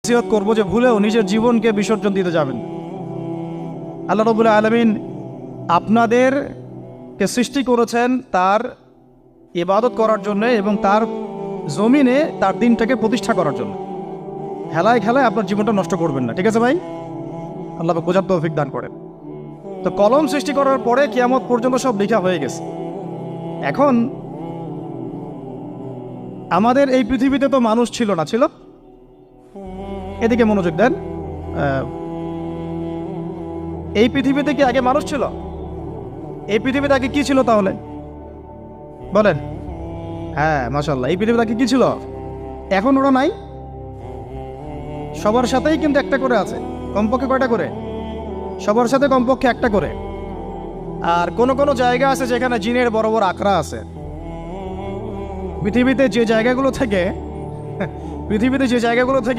নসিহত করবো যে ভুলেও নিজের জীবনকে বিসর্জন দিতে যাবেন। আল্লাহ রাব্বুল আলামিন আপনাদেরকে সৃষ্টি করেছেন তার ইবাদত করার জন্য এবং তার জমিনে তার দিনটাকে প্রতিষ্ঠা করার জন্য। খেলায় খেলায় আপনার জীবনটা নষ্ট করবেন না, ঠিক আছে ভাই? আল্লাহ পাক বোঝার তৌফিক দান করেন। তো কলম সৃষ্টি করার পরে কিয়ামত পর্যন্ত সব লেখা হয়ে গেছে। এখন আমাদের এই পৃথিবীতে তো মানুষ ছিল না, ছিল? এদিকে মনোযোগ দেন। এই পৃথিবীতে কি আগে মানুষ ছিল? এই পৃথিবীতে আগে কি ছিল তাহলে বলেন? হ্যাঁ, মাশাআল্লাহ। এই পৃথিবীতে আগে কি ছিল? এখন ওরা নাই? সবার সাথেই কিন্তু একটা করে আছে। কমপক্ষে কয়টা করে? সবার সাথে কমপক্ষে একটা করে। আর কোন কোন জায়গা আছে যেখানে জিনের বড় বড় আখড়া আছে। পৃথিবীতে যে জায়গাগুলো থেকে